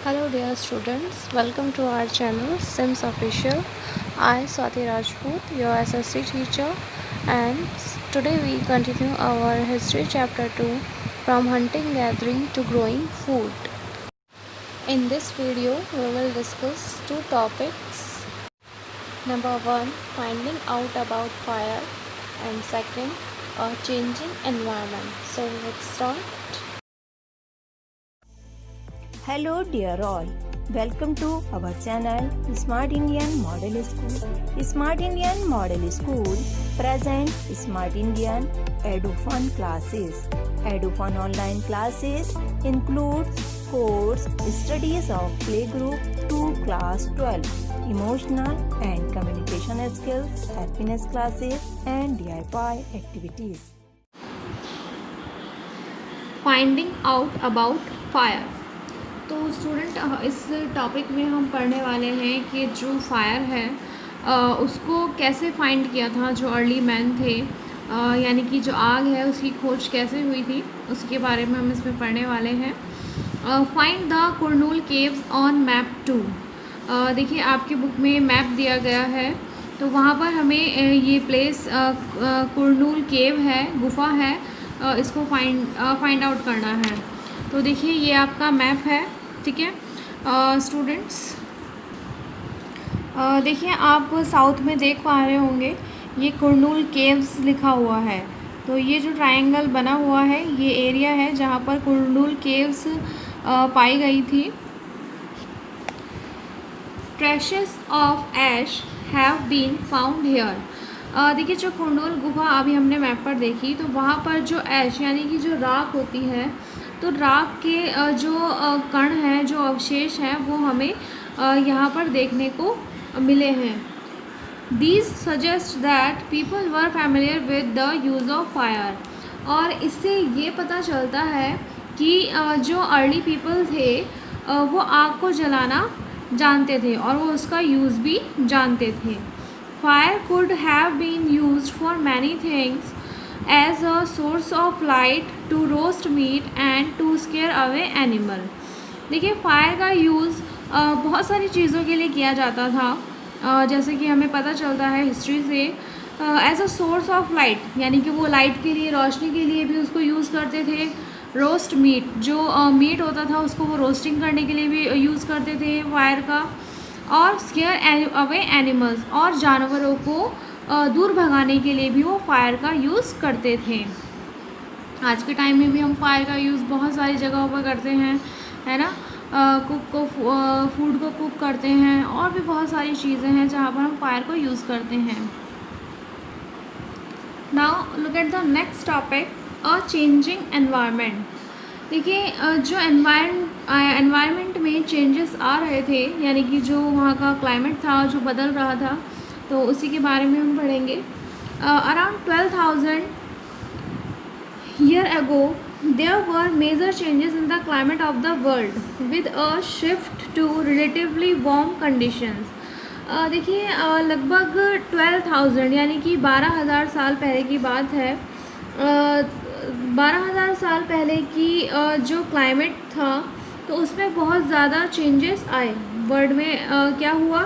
Hello dear students, welcome to our channel Sims Official. I Swati Rajput, your SSC teacher, and today we continue our history chapter 2 from hunting gathering to growing food. In this video we will discuss two topics. Number 1, finding out about fire, and second, a changing environment. So let's start. Hello dear all, welcome to our channel Smart Indian Model School. Smart Indian Model School present Smart Indian EduFun classes. EduFun online classes includes course studies of playgroup to class 12, emotional and communication skills, happiness classes and DIY activities. Finding out about fire. तो student इस topic में हम पढ़ने वाले हैं कि जो fire है उसको कैसे फाइंड किया था जो अर्ली मैन थे, यानी कि जो आग है उसकी खोज कैसे हुई थी उसके बारे में हम इसमें पढ़ने वाले हैं। Find the Kurnool caves on map 2। देखिए आपकी बुक में मैप दिया गया है, तो वहाँ पर हमें ये प्लेस कुरनूल केव है, गुफा है, इसको फाइंड आउट करना है। तो देखिए ये आपका मैप है, ठीक है स्टूडेंट्स। देखिए आप साउथ में देख पा रहे होंगे ये कुरनूल केव्स लिखा हुआ है। तो ये जो ट्रायंगल बना हुआ है ये एरिया है जहाँ पर कुरनूल केव्स पाई गई थी। Traces of ash have been found here. देखिए जो कुरनूल गुफा अभी हमने मैप पर देखी, तो वहाँ पर जो ऐश यानी कि जो राख होती है, तो राख के जो कण हैं, जो अवशेष हैं, वो हमें यहाँ पर देखने को मिले हैं। These suggest that people were familiar with the use of fire. और इससे ये पता चलता है कि जो अर्ली पीपल थे वो आग को जलाना जानते थे और वो उसका यूज़ भी जानते थे। Fire could have been used for many things as a source of light, to roast meat and to scare away animal। देखिए फायर का यूज़ बहुत सारी चीज़ों के लिए किया जाता था, जैसे कि हमें पता चलता है हिस्ट्री से। As a source of light, यानी कि वो लाइट के लिए, रोशनी के लिए भी उसको यूज़ करते थे। रोस्ट मीट, जो मीट होता था उसको वो रोस्टिंग करने के लिए भी यूज़ करते थे फायर का। और स्केयर अवे एनिमल्स, और जानवरों को दूर भगाने के लिए भी वो फायर का यूज़ करते थे। आज के टाइम में भी हम फायर का यूज़ बहुत सारी जगहों पर करते हैं, है ना। फूड को कुक करते हैं, और भी बहुत सारी चीज़ें हैं जहाँ पर हम फायर को यूज़ करते हैं। Now look at the next topic, a changing environment. देखिए जो एनवायरनमेंट में चेंजेस आ रहे थे, यानी कि जो वहाँ का क्लाइमेट था जो बदल रहा था, तो उसी के बारे में हम पढ़ेंगे। Around 12,000 year ago there were major changes in the climate of the world with a shift to relatively warm conditions. देखिए लगभग 12,000 यानी कि 12,000 साल पहले की बात है। 12,000 साल पहले की जो क्लाइमेट था तो उसमें बहुत ज़्यादा चेंजेस आए वर्ल्ड में। क्या हुआ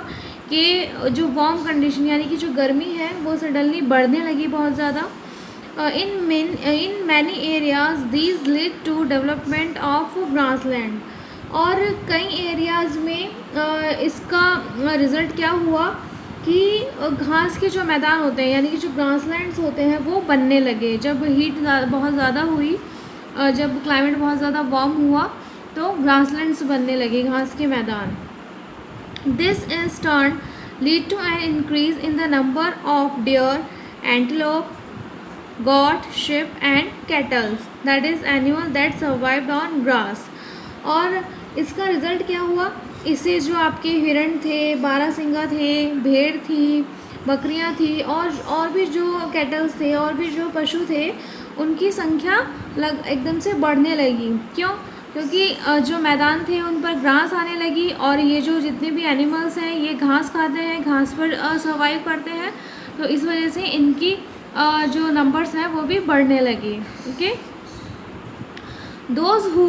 कि जो वार्म कंडीशन यानी कि जो गर्मी है वो सडनली बढ़ने लगी बहुत ज़्यादा। In many areas these lead to development of grassland. और कई एरियाज़ में इसका रिज़ल्ट क्या हुआ कि घास के जो मैदान होते हैं, यानी कि जो ग्रासलैंड्स होते हैं, वो बनने लगे। जब हीट बहुत ज़्यादा हुई, जब क्लाइमेट बहुत ज़्यादा वार्म हुआ, तो ग्रासलैंड्स बनने लगे, घास के मैदान। This is turn lead to an increase in the number of deer, antelope, goat, sheep and cattle, that is animal that survived on grass। और इसका रिज़ल्ट क्या हुआ, इससे जो आपके हिरण थे, बारहसिंगा थे, भेड़ थी, बकरियां थी, और भी जो कैटल्स थे, और भी जो पशु थे, उनकी संख्या एकदम से बढ़ने लगी। क्यों? क्योंकि जो मैदान थे उन पर घास आने लगी, और ये जो जितने भी एनिमल्स हैं ये घास खाते हैं, घास पर सर्वाइव करते हैं, तो इस वजह से इनकी जो नंबर्स हैं वो भी बढ़ने लगे। Okay, those who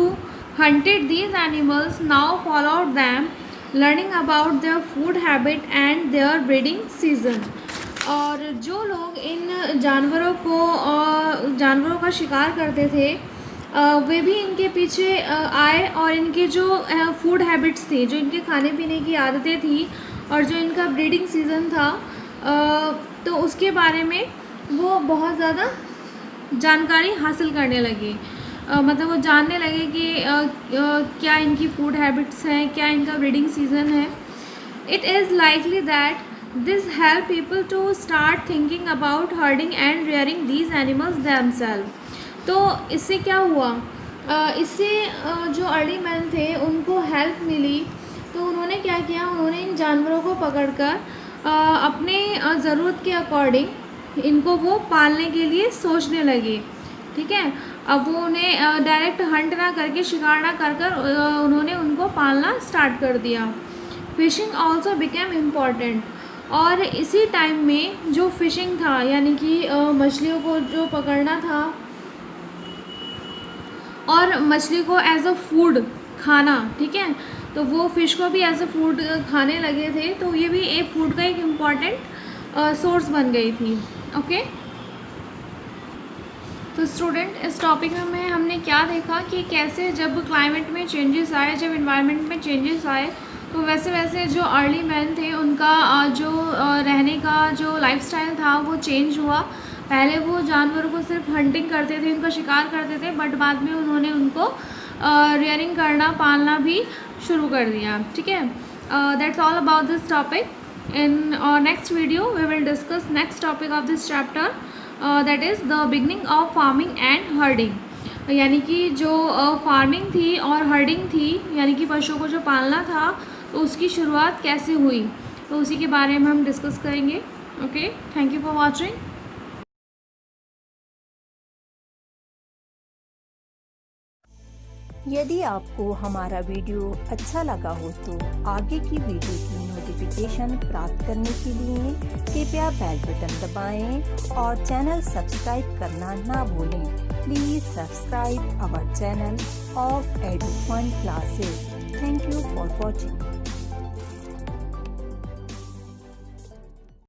hunted these animals now followed them, learning about their food habit and their breeding season. और जो लोग इन जानवरों का शिकार करते थे वे भी इनके पीछे आए और इनके जो फूड हैबिट्स थी, जो इनके खाने पीने की आदतें थी और जो इनका ब्रीडिंग सीज़न था तो उसके बारे में वो बहुत ज़्यादा जानकारी हासिल करने लगे। मतलब वो जानने लगे कि क्या इनकी फूड हैबिट्स हैं, क्या इनका ब्रीडिंग सीज़न है। It is likely that this help people to start thinking about herding and rearing these animals themselves. तो इससे क्या हुआ, इससे जो अर्ली मैन थे उनको हेल्प मिली। तो उन्होंने क्या किया, उन्होंने इन जानवरों को पकड़कर अपने ज़रूरत के अकॉर्डिंग इनको वो पालने के लिए सोचने लगे। ठीक है, अब वो उन्हें डायरेक्ट हंट ना करके, शिकार ना कर उन्होंने उनको पालना स्टार्ट कर दिया। Fishing also became important. और इसी टाइम में जो फिशिंग था, यानी कि मछलियों को जो पकड़ना था और मछली को एज अ फूड खाना, ठीक है, तो वो फ़िश को भी एज अ फूड खाने लगे थे। तो ये भी एक फूड का एक इम्पॉर्टेंट सोर्स बन गई थी। ओके, तो स्टूडेंट, इस टॉपिक में हमने क्या देखा कि कैसे जब क्लाइमेट में चेंजेस आए, जब इन्वायरमेंट में चेंजेस आए, तो वैसे वैसे जो अर्ली मैन थे उनका जो रहने का जो लाइफस्टाइल था वो चेंज हुआ। पहले वो जानवरों को सिर्फ हंटिंग करते थे, उनका शिकार करते थे, बट बाद में उन्होंने उनको रियरिंग करना, पालना भी शुरू कर दिया। ठीक है, that's all about this topic. In next video we will discuss next topic of this chapter, that is the beginning of farming and herding. यानी कि जो फार्मिंग थी और हर्डिंग थी, यानी कि पशुओं को जो पालना था, तो उसकी शुरुआत कैसे हुई, तो उसी के बारे में हम डिस्कस करेंगे। Okay, thank you for watching. यदि आपको हमारा वीडियो अच्छा लगा हो तो आगे की वीडियो की नोटिफिकेशन प्राप्त करने के लिए कृपया बेल बटन दबाएं और चैनल सब्सक्राइब करना ना भूलें। Please subscribe our channel of Edufun classes. Thank you for watching.